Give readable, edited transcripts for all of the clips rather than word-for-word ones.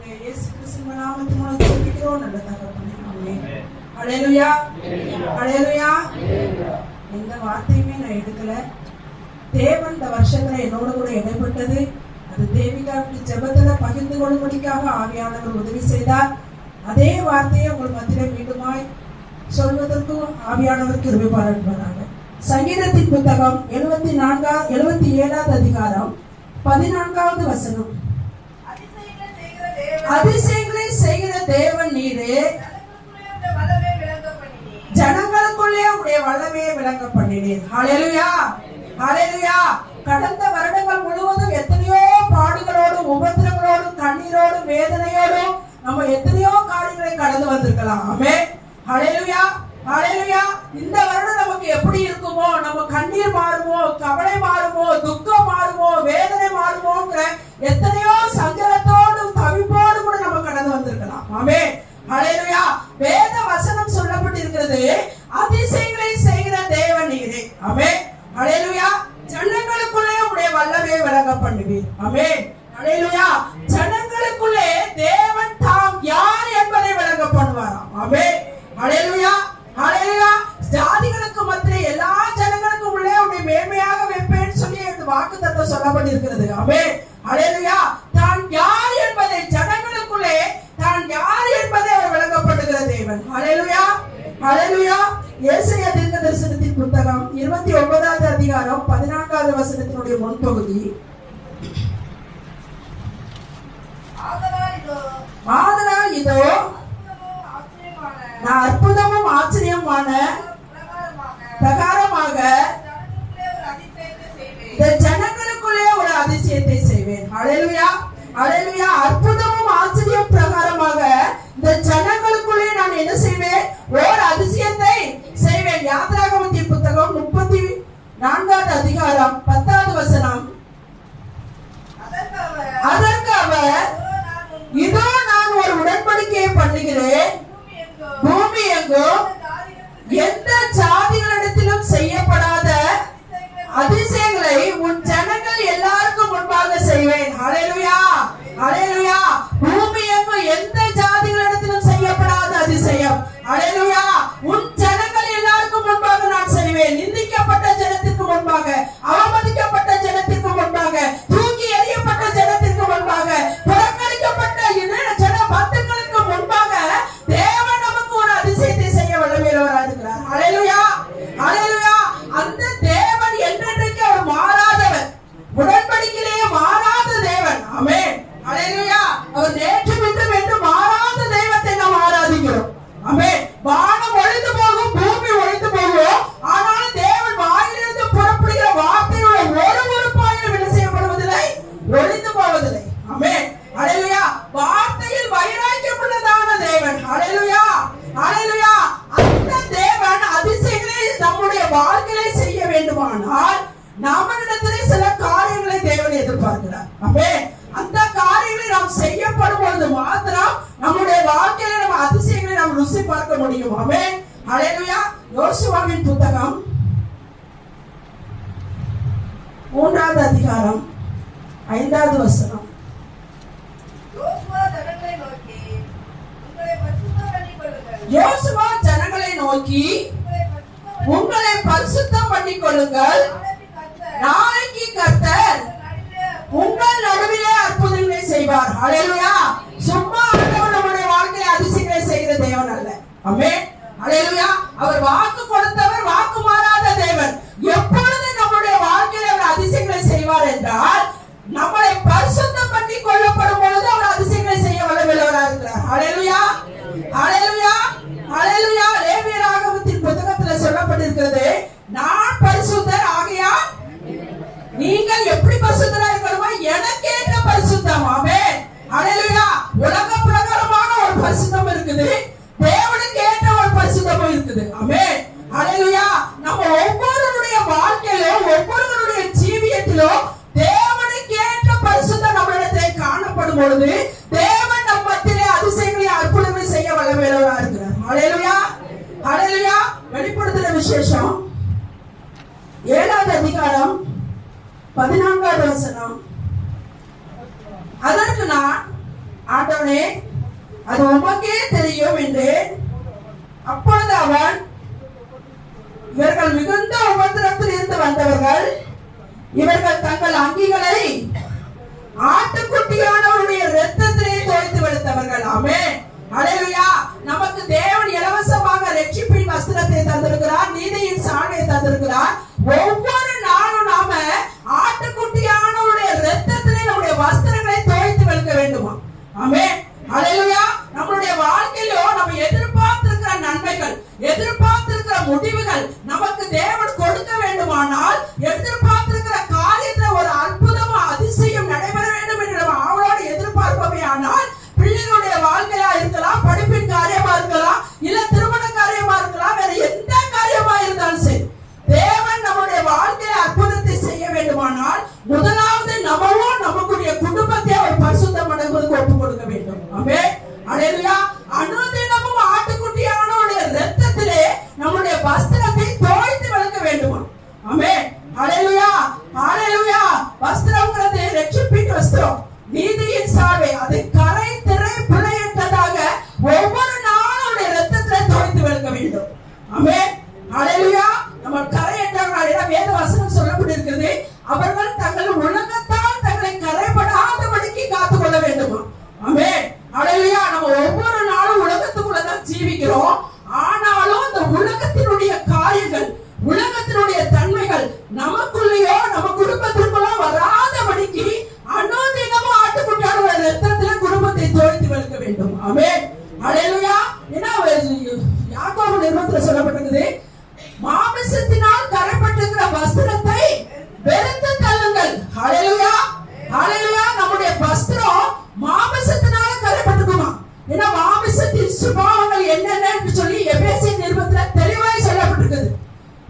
இயேசு கிறிஸ்துவின் நாமத்தின் மூலம் ஜெபிக்கிறோம் நல்ல தகப்பனே. ஆமென். ஹல்லேலூயா. ஹல்லேலூயா. எந்த வார்த்தையுமே நான் எடுக்கல. தேவன் இந்த வருஷத்துல என்னோட கூட இடைப்பட்டது. அது தேவிகாவுக்கு ஜெபத்துல பகிர்ந்து கொள்ளும்படிக்காக ஆவியானவர் உதவி செய்தார். அதே வார்த்தையை உங்கள் மத்தியிலே மீண்டுமாய் சொல்வதற்கும் ஆவியானவர் கிருபை பாராட்டுவாராக. சங்கீதத்தின் புத்தகம் 77வது அதிகாரம் 14வது வசனம். அதிசயங்களை செய்கிற தேவன் நீரே, ஜனங்களுக்குள்ளே உடைய வல்லமையை விளங்க பண்ணினீர். ஹல்லேலூயா. ஹல்லேலூயா. கடந்த வருடங்கள் முழுவதும் எத்தனையோ பாடுகளோடும் உபத்திரங்களோடும் கண்ணீரோடும் வேதனையோடும் நம்ம எத்தனையோ காரியங்களை கடந்து வந்திருக்கலாம். ஆமென். ஹல்லேலூயா. ஹல்லேலூயா. இந்த வருடம் நமக்கு எப்படி இருக்குமோ, நம்ம கண்ணீர் மாறுமோ, கவலை மாறுமோ, துக்கம் மாறுமோ, வேதனை மாறுமோங்கிற எத்தனையோ சஞ்சலத்தோடும் தவிப்போடு கூட நம்ம கடந்து வந்திருக்கலாம். ஆமென். ஹல்லேலூயா. வேத வசனம் சொல்லப்பட்டிருக்கிறது, அதிசயங்களை செய்கிற தேவன் நீரே. ஆமென். ஹல்லேலூயா. ஜனங்களுக்குள்ளே உடைய வல்லமையை விளங்க பண்ணுவீர். ஆமென். ஹல்லேலூயா. ஜனங்களுக்குள்ளே தேவன் தாம் யார் என்பதை விளங்க பண்ணுவாராம். ஆமென். ஹல்லேலூயா. ஹல்லேலூயா. ஜாதிகளுக்கு மத்தியிலே எல்லா ஜனங்களுக்கும் உள்ளே உடைய மேன்மையாக வைப்பேன்னு சொல்லி இந்த வாக்குத்தத்தம் சொல்லப்பட்டிருக்கிறது. ஆமென். ஹல்லேலூயா. தான் யார் என்பதை ஜனங்களுக்குள்ளே தான் யார் என்பதை அவர் விளங்கப்படுகிற தேவன். ஹல்லேலூயா. ஹல்லேலூயா. ஏசாயா தீர்க்கதரிசனத்தின் புத்தகம் 29வது அதிகாரம் 14வது வசனத்தினுடைய முன்பகுதி. ஆதலால் இதோ நான் அற்புதமும் ஆச்சரியமான பிரகாரமாக இந்த ஜனங்களுக்குள்ளே ஒரு அதிசயத்தை செய்வேன். ஹல்லேலூயா. ஹல்லேலூயா. அற்புதமும் ஆச்சரியம் பிரகாரமாக இந்த ஜனங்களுக்குள்ளே நான் என்ன செய்வேன்? ஒரு அதிசயத்தை செய்வேன். யாத்திராகமத்தின் புத்தகம் 34வது அதிகாரம் 10வது வசனம். அதற்கு அவர், இதோ நான் ஒரு உடன்படிக்கையை பண்ணுகிறேன், பூமி எங்கும் எந்த ஜாதிகளிடத்திலும் செய்யப்படாத அதிசயங்களை உன் ஜனங்கள் எல்லாருக்கும் முன்பாக செய்வேன். ஹல்லேலூயா. ஹல்லேலூயா. பூமி எங்கும் எந்த ஜாதிகளிடத்திலும் செய்யப்படாத அதிசயம். ஹல்லேலூயா. உன் ஜனங்கள் எல்லாருக்கும் முன்பாக நான் செய்வேன். நிந்திக்கப்பட்ட ஜனத்திற்கு முன்பாக, அவமதிக்கப்பட்ட ஜனத்திற்கு முன்பாக, தூக்கி எறியப்பட்ட ஜனத்திற்கு முன்பாக, புறக்கணிக்கப்பட்ட ஜன பக்தர்களுக்கு முன்பாக தேவன் நமக்கு ஒரு அதிசயத்தை செய்ய வல்லமையுள்ளவராக இருக்கிறார். ஹல்லேலூயா. ஹல்லேலூயா. அந்த தேவன் என்றென்றைக்கு அவர் மாறாதவர், உடன்படிக்கையிலே மாறாத தேவன். ஆமென். ஹல்லேலூயா. அவர் நேற்றும் இன்றும் என்று மாறாத தெய்வத்தை நாம் ஆராதிக்கிறோம். ஆமென். வானம் ஒழிந்து போகும், பூமி ஒழிந்து போகும், ஆனாலும் தேவன் வாயிலிருந்து புறப்படுகிற வார்த்தையோட ஒரு உறுப்பாயிலும் என்ன செய்யப்படுவதில்லை, ஒழிந்து போவதில்லை. ஆமென். ஹல்லேலூயா. வார்த்தையில் வைராக்கியம் உள்ளதான தேவன். ஹல்லேலூயா. ஹல்லேலூயா. அந்த தேவன் அதிசயங்களை நம்முடைய வாழ்க்கையிலே செய்ய வேண்டுமானால் நம்மிடத்திலே சில காரியங்களை தேவன் எதிர்பார்க்கிறார். ஆமென். அந்த காரியங்களை நாம் செய்யப்படும் பொழுது மாத்திரம் நம்முடைய வாழ்க்கையில நம்ம அதிசயங்களை நாம் ருசி பார்க்க முடியும். ஆமென். ஹல்லேலூயா. யோசுவாவின் புத்தகம் 3வது அதிகாரம் 5வது வசனம். யோசுவா ஜனங்களை நோக்கி உங்களை பரிசுத்தம் பண்ணிக் கொள்ளுங்கள், நாளைக்கு கர்த்தர் உங்கள் நடுவிலே அற்புதங்களை செய்வார். ஹல்லேலூயா. சும்மா ஆண்டவர் நம்முடைய வாழ்க்கையில அதிசயங்களை செய்கிற தேவன் அல்ல. ஆமென். ஹல்லேலூயா. அவர் வாக்கு கொடுத்தவர், வாக்கு மாறாத தேவன். எப்பொழுது நம்முடைய வாழ்க்கையில அவர் அதிசயங்களை செய்வார் என்றால், நம்மளை பரிசுத்தம் பண்ணி கொள்ளப்படும் பொழுது அவர் அதிசயங்களை செய்ய வல்லவராக இருக்கிறார். ஹல்லேலூயா. ஹல்லேலூயா. ஹல்லேலூயா. லேவியராகமத்தின் புத்தகத்தில் சொல்லப்பட்டிருக்கிறது, நான் பரிசுத்தர் ஆகையால் நீங்கள் எப்படி பரிசுத்தரா இருக்கணுமா, எனக்கேற்ற பரிசுத்தம். ஆமென். ஹல்லேலூயா. உலக பிரகாரமான ஒரு பரிசுத்தம் இருக்குது, தேவனுக்கு ஏற்ற ஒரு பரிசுத்தமும் இருக்குது. ஆமென். ஹல்லேலூயா. நம்ம ஒவ்வொருவருடைய வாழ்க்கையிலும் ஒவ்வொருவருடைய ஜீவியத்திலும் தேவனுக்கு ஏற்ற பரிசுத்தம் நம்மளிடத்திலே காணப்படும் பொழுது தேவன் நம் மத்தியிலே அதிசயங்களை அற்புதங்களை செய்ய வல்லமையுள்ளவராக இருக்கிறார். ஹல்லேலூயா. ஹல்லேலூயா. வெளிப்படுத்தின விசேஷம் 7வது அதிகாரம் 14வது வசனம். அதற்கு நான் ஆண்டவனே அது உமக்கே தெரியும் என்றேன். அப்பொழுது அவன், இவர்கள் மிகுந்த உபத்திரத்தில் இருந்து வந்தவர்கள், இவர்கள் தங்கள் அங்கிகளை ஆட்டுக்குட்டியானவருடைய இரத்தத்திலே தோய்த்து வெளுத்தவர்கள். ஆமென், ஹல்லேலூயா. நமக்கு தேவன் இலவசமாக ரட்சிப்பின் வஸ்திரத்தை தந்திருக்கிறார், நீதியின் சாணை தந்திருக்கிறார். ஒவ்வொரு நாளும் நாம ஆட்டுக்குட்டியானவருடைய இரத்தத்திலே நம்முடைய வஸ்திரங்களை தோய்த்து வெளுக்க வேண்டுமா? ஆமென், ஹல்லேலூயா. நம்மளுடைய வாழ்க்கையிலோ நம்ம எதிர்பார்த்திருக்கிற நன்மைகள், எதிர்பார்த்திருக்கிற முடிவுகள் நமக்கு தேவன் கொடுக்க வேண்டுமானால், எதிர்பார்த்திருக்கிற காரியத்துல ஒரு அற்புதமா அதிசயம் நடைபெற வேண்டும் என்று நம்ம அவளோடு எதிர்பார்ப்போமே ஆனால், பிள்ளைகளுடைய வாழ்க்கையா இருக்கலாம், படிப்பின் காரியமா இருக்கலாம், இல்ல திருமண காரியமா இருக்கலாம், வேற எந்த காரியமா இருந்தாலும் சரி, தேவன் நம்முடைய வாழ்க்கையில அற்புதத்தை செய்ய வேண்டுமானால் முதலாவது நம்மவும் நமக்குரிய குடும்பத்தை அவர் பரிசுத்த மனதுக்கு ஒப்புக் கொடுக்க வேண்டும். ஆமென், ஹல்லேலூயா. அனுதினமும் ஆட்டுக்குட்டியானவருடைய இரத்தத்திலே நம்முடைய வஸ்திரத்தை தோய்த்து வெளுக்க வேண்டுமா? ஆமென், ஹல்லேலூயா, ஹல்லேலூயா. வஸ்திரம்ங்கிறது ரட்சிப்பின் வஸ்திரம், நீதியின் சால்வை. அது கரை திரை பிழையற்றதாக ஒவ்வொரு நாளும் இரத்தத்திலே தோய்த்து வெளுக்க வேண்டும். ஆமென், ஹல்லேலூயா. நம்ம கரையற்றவர்கள் வேத வசனம் சொல்லப்பட்டிருக்கிறது, அவர்கள் தங்கள் உலகத்தால் தங்களை கரைபடாதபடிக்கு காத்துக் கொள்ள வேண்டுமா? ஆமென், ஹல்லேலூயா. நம்ம ஒவ்வொரு நாளும் உலகத்துக்குள்ளதான் ஜீவிக்கிறோம். ஆனாலும் இந்த உலகத்தினுடைய காரியங்கள், உலகத்தினுடைய தன்மைகள் நமக்குள்ளேயோ நம்ம குடும்பத்திற்குள்ளோ வராதபடிக்கு அனுதினமும் ஆட்டுக்குட்டியான இரத்தத்திலே குடும்பத்தை தோய்த்து வெளுக்க வேண்டும். ஆமென், ஹல்லேலூயா. ஏன்னா யாக்கோபு நிருபத்தில் சொல்லப்பட்டிருக்குது, மாமிசத்தினால் கரைப்பட்டிருக்கிற வஸ்திரத்தை வெறுத்து தள்ளுங்கள். ஹல்லேலூயா, ஹல்லேலூயா. நம்முடைய வஸ்திரம் மாமிசத்தினால கரைப்பட்டிருக்குமா? ஏன்னா மாமிசத்தின் சுபாவங்கள் என்னென்னு சொல்லி எபேசியர் நிருபத்தில் தெளிவாய் சொல்லப்பட்டிருக்குது.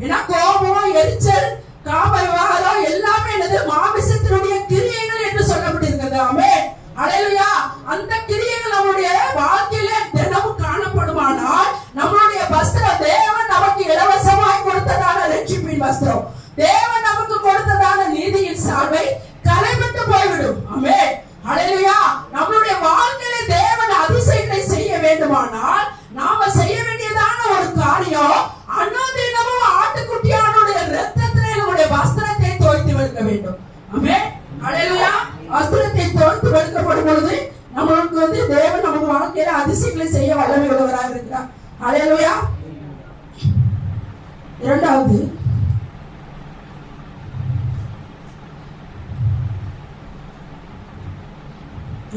ஏன்னா கோபம், எரிச்சல், காம விவாகம் எல்லாமே என்னது? மாமிசத்தினுடைய கிரியைகள் என்று சொல்லப்பட்டிருக்கிறது. ஆமென், ஹல்லேலூயா. அந்த கிரியைகள் நம்முடைய வாழ்க்கையில தினமும் காணப்படுமானால் நம்மளுடைய வஸ்திரம் தேவன் நமக்கு இலவசமாய் கொடுத்ததான ரட்சிப்பின் வஸ்திரம், தேவன் நமக்கு கொடுத்ததான நீதியின் சால்வை கரைபட்டு போய்விடும். ஆமென், ஹல்லேலூயா. நம்மளுடைய வாழ்க்கையில தேவன் அதிசயங்களை செய்ய வேண்டுமானால் நாம செய்ய வேண்டியதான ஒரு காரியம், அனுதினமும் ஆட்டுக்குட்டியானுடைய இரத்தத்திலே நம்முடைய வஸ்திரத்தை தோய்த்து வெளுக்க வேண்டும். ஆமென், ஹல்லேலூயா. வஸ்திரத்தை தோய்த்து வெளுக்கப்படும் பொழுது நம்மளுக்கு தேவன் நமக்கு வாழ்க்கையில அதிசயங்களை செய்ய வல்லமை உள்ளவராக இருக்கிறார். ஹல்லேலூயா. இரண்டாவது,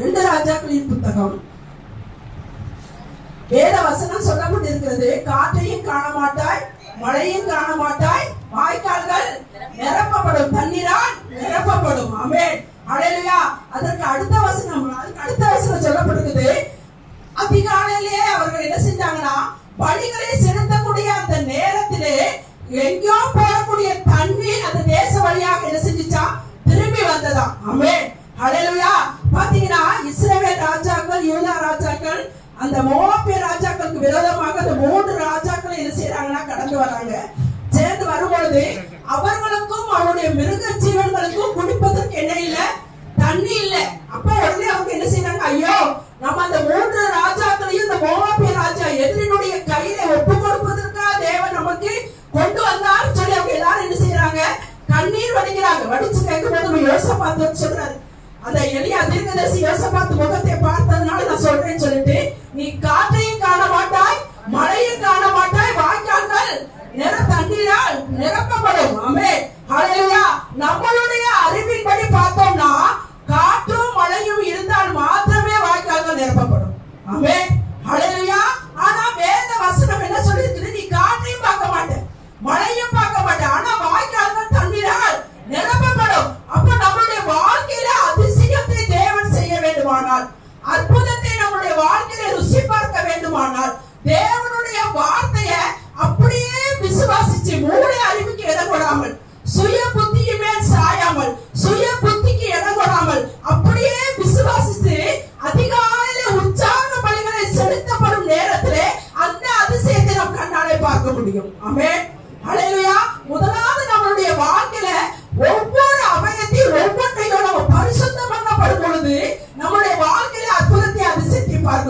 ரெண்டு ராஜாக்களின் புத்தகம் வேத வசனம் சொல்லப்பட்டிருக்கிறது, காற்றையும் காண மாட்டாய், மழையும் காண மாட்டாய், வாய்க்கால்கள் நிரப்பப்படும், தண்ணீரால் நிரப்பப்படும். ஆமென், ஹல்லேலூயா. அதற்கு அடுத்த வசனம் சொல்லப்பட்டிருக்குது, அதிகாலையிலே அவர்கள் என்ன செஞ்சாங்கன்னா, பலிகளை செலுத்தக்கூடிய அந்த நேரத்திலே எங்கேயோ போடக்கூடிய தண்ணீர் அந்த தேச வழியாக என்ன செஞ்சுச்சா? திரும்பி வந்ததா. ஆமென், ஹல்லேலூயா. பாத்தீங்கன்னா இஸ்ரவேல் ராஜாக்கள், யூதா ராஜாக்கள், அந்த மோவாபிய ராஜாக்களுக்கு விரோதமாக அந்த 3 ராஜாக்கள் என்ன செய்யறாங்கன்னா கடந்து வராங்க. சேர்ந்து வரும்பொழுது அவர்களுக்கும் அவருடைய மிருக ஜீவன்களுக்கும் குடிப்பதற்கு என்ன இல்ல? தண்ணி இல்ல. அப்ப உடனே அவங்க என்ன செய்யறாங்க? ஐயோ, நம்ம அந்த 3 ராஜாக்களையும் இந்த மோவாபிய ராஜா எதிரினுடைய கையில ஒப்பு கொடுப்பதற்காக தேவன் நமக்கு கொண்டு வந்தார் சொல்லி அவங்க எல்லாரும் என்ன செய்யறாங்க? கண்ணீர் வடிக்கிறாங்க. வடிச்சு கேட்கும்போது யோசபாத் சொல்றாரு, அந்த எளிய தீர்க்கதரிசி யோசபாத் முகத்தை பார்த்ததுனால நான் சொல்றேன்னு சொல்லிட்டு, நீ காற்றையும் காண மாட்டாய், மழையும் காண மாட்டாய், வாய்க்கால்கள் தண்ணீரால் நிரப்பப்படும். ஆமென், ஹல்லேலூயா. நம்மளுடைய அறிவின்படி பார்த்தோம்னா காற்றும் மழையும் இருந்தால் மாத்திரமே வாய்க்கால்கள் நிரப்பப்படும். ஆமென், ஹல்லேலூயா. ஆனா வேத வசனம் என்ன சொல்லிருக்கு? நீ காற்றையும் பார்க்க மாட்டேன், மழையும் பார்க்க மாட்டேன், ஆனா வாய்க்கால்கள் தண்ணீரால் நிரப்பப்படும். அப்ப நம்மளுடைய வாழ்க்கையில அதிசயத்தை தேவன் செய்ய வேண்டுமானால், அற்புதத்தை நம்முடைய வாழ்க்கையில ருசி பார்க்க வேண்டுமானால், தேவனுடைய வார்த்தையை அப்படியே விசுவாசிச்சு மூளை அறிவுக்கு இடம் கொடாமல், சுய புத்தியுமே சாயாமல், சுய புத்திக்கு இடம் கொடாமல் அப்படியே விசுவாசித்து அதிகாலையில உற்சாக பலிகளை செலுத்தப்படும் நேரத்திலே அந்த அதிசயத்தை நம் கண்ணாலே பார்க்க முடியும். ஆமென், ஹல்லேலூயா. முதலாவது நம்மளுடைய வாழ்க்கையில ஒவ்வொரு அவயத்தையும் ஒவ்வொன்றையும் நம்ம பரிசுத்தம் பண்ணப்படும் பொழுது நம்முடைய வாழ்க்கையில அற்புதத்தை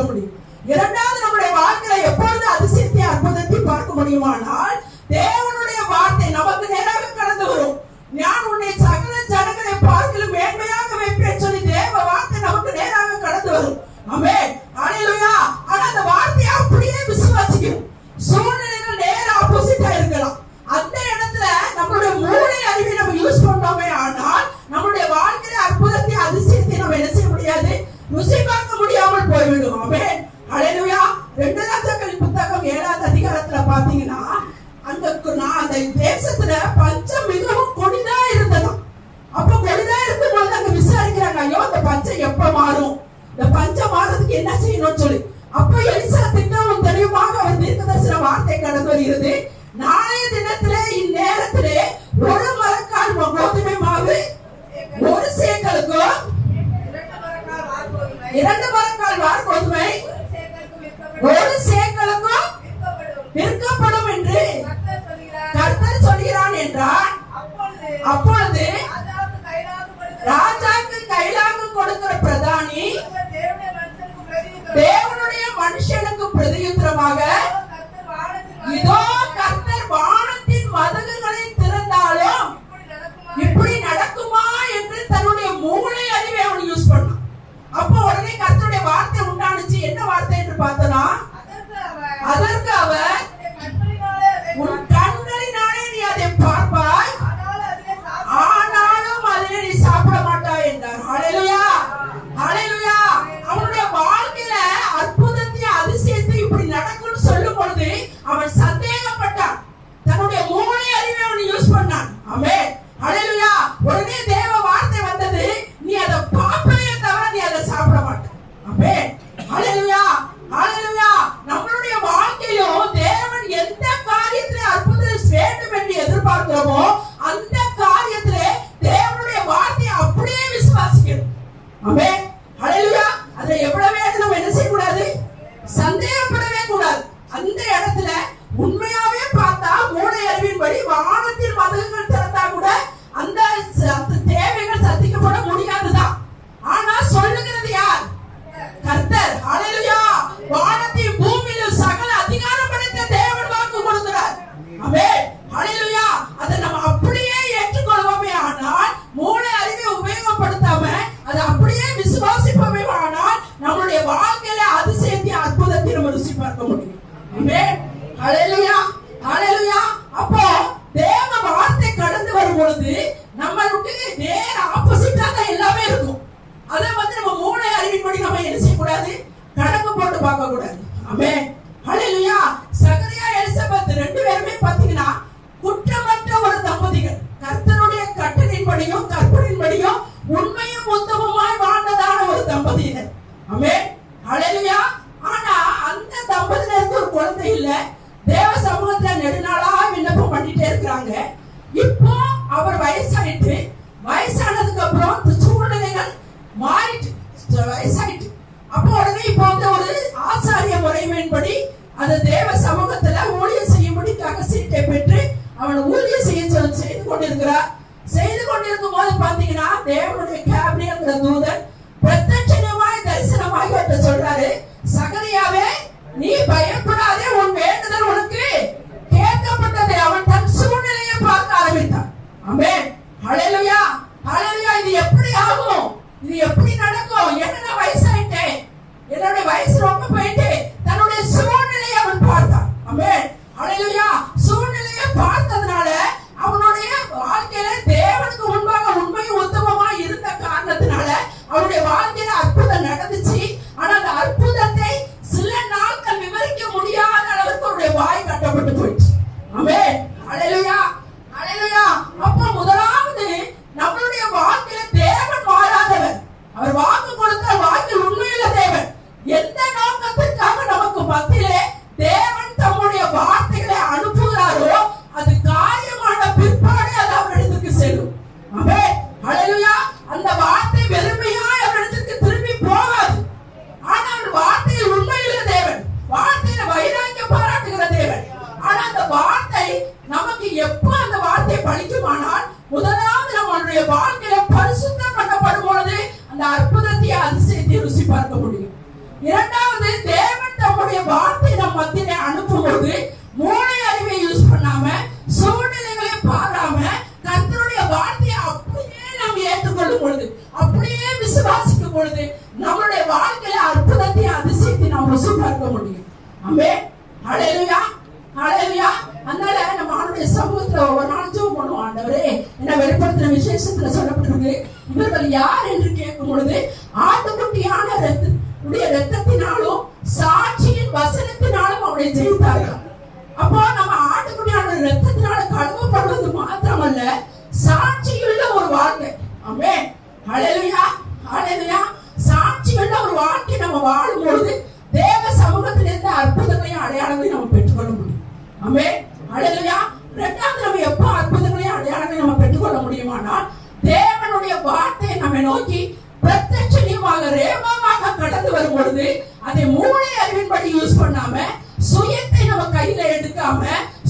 பார்க்க முடியும். இரண்டாவது, நம்முடைய வாழ்க்கையில எப்பொழுது அதிசயத்தை அற்புதத்தை பார்க்க முடியுமானால் தேவனுடைய வார்த்தை நமக்கு நேராக கடந்து வரும். நான் உன்னை சகல ஜனங்களை பார்க்கிலும் மேன்மையாக வைப்பேன் சொல்லி தேவ வார்த்தை நமக்கு நேராக கடந்து வரும். ஆமென், ஹல்லேலூயா. ஆனா அந்த வார்த்தையை அப்படியே விசுவாசிக்கணும். சூழ்நிலைகள் நேர ஆப்போசிட்டா இருக்கலாம். அந்த இடத்துல நம்மளுடைய மூளை அறிவை நம்ம யூஸ் பண்ணோமே ஆனால் நம்மளுடைய வாழ்க்கையில அற்புதத்தை அதிசயத்தை நம்ம என்ன செய்ய முடியாது, ருசி பார்க்க முடியாமல் போய்விடும். ஆமென், ஹல்லேலூயா. 2 ராஜாக்களின் புத்தகம் 7வது அதிகாரத்துல பாத்தீங்கன்னா அந்த தேசத்துல பஞ்சம் மிகவும் கொடிதா இருந்ததாம். அப்ப கொடிதா இருக்கும்போது அங்க விசாரிக்கிறாங்க, ஐயோ இந்த பஞ்சம் எப்ப மாறும், இந்த பஞ்சம் மாறதுக்கு என்ன செய்யணும்னு சொல்லி. அப்ப எலிசா திட்டமும் தெளிவாக அவர் தீர்க்கதரிசன வார்த்தை கடந்து வருகிறது. நாளைய தினத்திலே இந்நேரத்திலே 1 மரக்கால் கோதுமை மாவு 1 சேக்கலுக்கும் 2 மரக்கால் வார் கோதுமை 1 சேக்கலுக்கும் விற்கப்படும் என்று கர்த்தர் சொல்கிறான் என்றார். அப்பொழுது ராஜாக்கு கைலாகு கொடுக்கிற பிரதானி தேவனுடைய மனுஷனுக்கு பிரதியுத்தரமாக, இதோ கர்த்தர் வானத்தின் மதகுகளை திறந்தாலும் இப்படி நடக்குமா என்று தன்னுடைய மூளை அறிவை அவன் யூஸ் பண்ணான். அப்போ உடனே கர்த்தருடைய வார்த்தை உண்டானுச்சு. என்ன வார்த்தை என்று பார்த்தனா, அதற்கு அவர் உன் கண்களினாலே நீ அதை பார்ப்பாய், ஆனாலும் அதிலே நீ சாப்பிட மாட்டாய் என்றார். ஹல்லேலூயா, ஹல்லேலூயா. அவனுடைய வாழ்க்கையில அற்புதத்தை அதிசயத்தை இப்படி நடக்கும்னு சொல்லும் பொழுது அவன் சந்தேகப்பட்டான். தன்னுடைய மூளை அறிவை அவன் யூஸ் பண்ணான். ஆமென், ஹல்லேலூயா. உடனே தேவ வார்த்தை வந்தது, நீ அதை பார்ப்பவே தவிர நீ அதை சாப்பிட மாட்டாய். ஆமென், ஹல்லேலூயா, ஹல்லேலூயா. நம்மளுடைய வாழ்க்கையிலும் தேவன் எந்த காரியத்திலே அற்புதம் வேண்டும் என்று எதிர்பார்க்கிறோமோ அந்த காரியத்திலே தேவனுடைய வார்த்தையை அப்படியே விசுவாசிக்கணும். ஆமென், ஹல்லேலூயா. அதுல எவ்வளவு நம்ம என்ன செய்யக்கூடாது, சந்தேகப்படவே கூடாது. அந்த இடத்துல உண்மையாவே பார்த்தா மூளை அறிவின்படி வானத்தின் மதகுகள் திறந்தா கூட அந்த தேவைகள் சந்திக்கப்பட முடியாதுதான். ஆனா சொல்லுகிறது யார், கர்த்தர். ஹல்லேலூயா. வானத்தின் பூமியிலும் சகல அதிகாரம் படைத்த தேவன் வாக்கு கொடுக்கிறார். ஆமென், ஹல்லேலூயா. அதை நம்ம அப்படியே ஏற்றுக்கொள்வோமே ஆனால், மூளை அறிவை உபயோகப்படுத்தாம அதை அப்படியே விசுவாசிப்போமே ஆனால் நம்மளுடைய வாழ்க்கையில அதிசயத்தை அற்புதத்தை நம்ம ருசி பார்க்க முடியும். ஆமென், ஹல்லேலூயா, ஹல்லேலூயா. அப்போ தேவ வார்த்தை கடந்து வரும் பொழுது நம்மளுக்கு நேர ஆப்போசிட்டா தான் எல்லாமே இருக்கும். அதை நம்ம மூளை அறிவின்படி நம்ம என்ன செய்யக்கூடாது, கணக்கு போட்டு பார்க்க கூடாது. ஆமென், ஹல்லேலூயா. சகரியா எலிசபெத் 2 பேருமே பாத்தீங்கன்னா குற்றமற்ற ஒரு தம்பதிகள். கர்த்தருடைய கட்டளையின்படியும் கற்பனையின்படியும் உண்மையும் உத்தமமாய் வாழ்ந்ததான ஒரு தம்பதியினர். ஆமென், ஹல்லேலூயா. ஆனா அந்த தம்பதியினருக்கு ஒரு குழந்தை இல்ல. தேவ சமூகத்துல நெடுநாளா விண்ணப்பம் பண்ணிட்டே இருக்கிறாங்க. இப்போ அவர் வயசாயிட்டு, வயசானதுக்கு அப்புறம் சூழ்நிலைகள் மாறிட்டு, வயசாயிட்டு. அப்போ உடனே இப்போ ஒரு ஆசாரிய முறைமையின்படி அந்த தேவ சமூகத்துல ஊழியம் செய்யும்படிக்காக சீட்டை பெற்று அவன் ஊழியம் செய்து கொண்டிருக்கிறார். செய்து கொண்டிருக்கும் போது பாத்தீங்கன்னா தேவனுடைய கேப்ரியல்ங்கிற தூதன் பிரத்யட்சமாய் தரிசனமாகி அவர்கிட்ட சொல்றாரு, சகரியாவே நீ பயப்படாதே, உன் வேண்டுதல் உனக்கு கேட்கப்பட்டது. அவன் தன் சூழ்நிலையை பார்க்க ஆரம்பித்தான். ஆமென், ஹல்லேலூயா, ஹல்லேலூயா. இது எப்படி ஆகும், இது எப்படி நடக்கும், என்ன வயசாயிட்டேன், என்னுடைய வயசு ரொம்ப போயிட்டு தன்னுடைய சூழ்நிலையை அவன் பார்த்தான். ஆமென், ஹல்லேலூயா. சூழ்நிலையை பார்த்ததுனால அவனுடைய வாழ்க்கையில தேவனுக்கு முன்பாக உண்மையும் உத்தமமாய் இருந்த காரணத்தினால அவனுடைய வாழ்க்கையில அற்புதம் நடந்துச்சு. ஆனா அந்த அற்புதத்தை சில நாட்கள் விவரிக்க முடியாத அளவுக்கு அவருடைய வாய் கட்டப்பட்டு போயிடுச்சு. ஆமென், ஹல்லேலூயா, ஹல்லேலூயா. அப்ப முதலாவது நம்மளுடைய வாழ்க்கையில தேவன் மாறாதவர். அவர் வாக்கு கொடுத்த வாக்கில் உண்மையுள்ள தேவன். எந்த நோக்கத்திற்காக நமக்கு மத்தியிலே தேவன் தம்முடைய வார்த்தைகளை அனுப்புகிறாரோ அது காரியமான பிற்பாடு அது அவரிடத்துக்கு செல்லும். ஆமென், ஹல்லேலூயா. அந்த வார்த்தை வெறுமையாய் அவரிடத்துக்கு திரும்பி போகாது. ஆனால் வார்த்தையில் உண்மையுள்ள தேவன், வார்த்தையில வைராக்கியம் பாராட்டுகிற தேவன். ஆனா அந்த வார்த்தை நமக்கு எப்போ அந்த வார்த்தை பலிக்குமானால் முதலாவது நம்மளுடைய வாழ்க்கையில பரிசுத்தம் பண்ணப்படும் பொழுது அந்த அற்புதத்தை அதிசயத்தை ருசி பார்க்க முடியும். இரண்டாவது, தேவன் தம்முடைய வார்த்தை நம் மத்தியிலே அனுப்பும் பொழுது மூளை அறிவை யூஸ் பண்ணாம, சூழ்நிலைகளை பாராம, கர்த்தருடைய வார்த்தையை அப்படியே நாம் ஏற்றுக்கொள்ளும் பொழுது, அப்படியே விசுவாசிக்கும் பொழுது நம்மளுடைய வாழ்க்கையில அற்புதத்தை அதிசயத்தை நாம் ருசி பார்க்க முடியும். ஆமென். ஹல்லேலூயா, ஹல்லேலூயா. அதனால நம்ம ஆண்டவருடைய சமூகத்துல ஒவ்வொரு நாளும் ஜெபம் பண்ணுவோம். ஆண்டவரே, என்ன வெளிப்படுத்தின விசேஷத்துல சொல்லப்பட்டிருக்கு, இவர்கள் யார் என்று கேட்கும் பொழுது ஆட்டுக்குட்டியான இரத்தத்தினாலும் சாட்சியின் வசனத்தினாலும் அவனை ஜெயித்தார்கள். அப்போ நம்ம ஆட்டுக்குட்டியான இரத்தத்தினால கழுவப்படுவது மாத்திரமல்ல, சாட்சியுள்ள ஒரு வாழ்க்கை. ஆமென். ஹல்லேலூயா, ஹல்லேலூயா. சாட்சியுள்ள ஒரு வாழ்க்கை நம்ம வாழும் பொழுது தேவ சமூகத்திலிருந்து அற்புதங்களையும் அடையாளங்களையும் நம்ம பெற்றுக்கொள்ள முடியும். ஆமென். ஹல்லேலூயா. இரண்டாவது, நம்ம எப்போ அற்புதங்களையும் அடையாளங்களையும் நம்ம பெற்றுக்கொள்ள முடியுமானால், தேவனுடைய வார்த்தையை நம்ம நோக்கி பிரத்யட்சமாக ரேமாவாக கடந்து வரும் பொழுது அதை மூளை அறிவின்படி யூஸ் பண்ணாம, சுயத்தை நம்ம கையில எடுக்காம,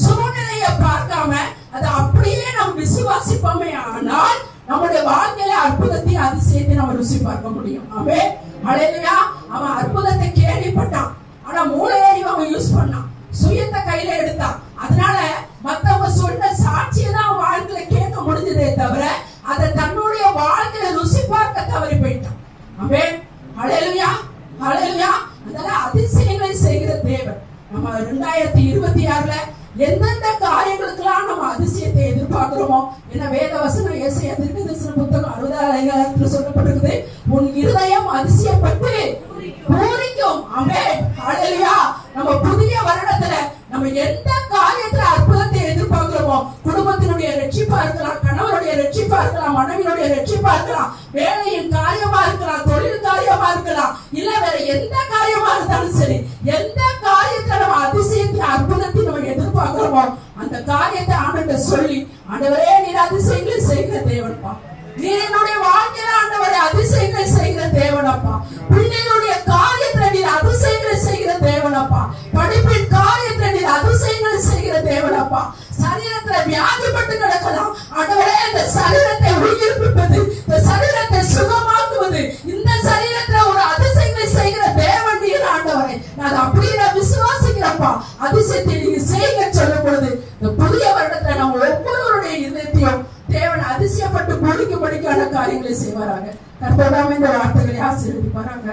சூழ்நிலையை பார்க்காம, அதை அப்படியே நம்ம விசுவாசிப்போமே ஆனால் நம்முடைய வாழ்க்கையில அற்புதத்தை அதிசயத்தை நம்ம ருசி பார்க்க முடியும். ஆமென். ஹல்லேலூயா. அவன் அற்புதத்தை கேள்விப்பட்டான், ஆனா மூளை அறிவை அவன் யூஸ் பண்ணான், சுயத்தை கையில எடுத்தான். அதனால மத்தவங்க சொன்ன சாட்சியை தான் அவன் வாழ்க்கையில கேட்க முடிஞ்சதே தவிர அதை தன்னுடைய வாழ்க்கையில ருசி பார்க்க தவறி போயிட்டான். ஆமென். ஹல்லேலூயா, ஹல்லேலூயா. அதனால அதிசயங்களை செய்கிற தேவன் நம்ம 2026ல எந்தெந்த காரியங்களுக்கெல்லாம் நம்ம அதிசயத்தை எதிர்பார்க்கிறோமோ, என்ன வேத வசனம் ஏசாயா தீர்க்கதரிசன புத்தகம் 60 சொல்லப்பட்டிருக்குது, உன் இருதயம் அதிசயப்பட்டு பூரிக்கும். ஆமென். ஹல்லேலூயா. நம்ம புதிய வருடத்துல நம்ம எந்த காரியத்துல அற்புதத்தை எதிர்பார்க்கிறோமோ, குடும்பத்தினுடைய ரட்சிப்பா இருக்கலாம், கணவனுடைய ரட்சிப்பா இருக்கலாம், மனைவியுடைய ரட்சிப்பா இருக்கலாம், வேலையின் காரியமா இருக்கலாம், தொழில் காரியமா இருக்கலாம், இல்ல வேற எந்த காரியமா இருந்தாலும் சரி, எந்த காரியத்துல நம்ம அதிசயத்தை அற்புதத்தை நம்ம எதிர்பார்க்கிறோமோ அந்த காரியத்தை ஆண்டவர்கிட்ட சொல்லி, ஆண்டவரே நீர் அதிசயங்களை செய்கிற தேவன்ப்பா, நீர் என்னுடைய வாழ்க்கையில ஆண்டவரே அதிசயங்களை செய்கிற தேவனப்பா, பிள்ளைகளுடைய காரியத்துல நீர் அதிசயங்களை செய்கிற தேவனப்பா, படிப்பின் காரியத்துல நீர் அதிசயங்களை செய்கிற தேவனப்பா, சரீரத்துல வியாதிப்பட்டு கிடக்கலாம், ஆண்டவரே இந்த சரீரத்தை உயிர்ப்பிப்பது, இந்த சரீரத்தை சுகமாக்குவது, இந்த சரீரத்துல ஒரு அதிசயங்களை செய்கிற தேவன் நீர் ஆண்டவரே, நான் அப்படியே நான் விசுவாசிக்கிறப்பா, அதிசயத்தை நீங்க செய்ய சொல்லும் பொழுது இந்த புதிய வருடத்துல நம்ம ஒவ்வொருவருடைய இதயத்தையும் தேவன் அதிசயப்பட்டு முடிக்கும்படிக்கான காரியங்களை செய்வாராங்க. கர்த்தர் தாமே இந்த வார்த்தைகளை ஆசீர்வதிப்பாராங்க.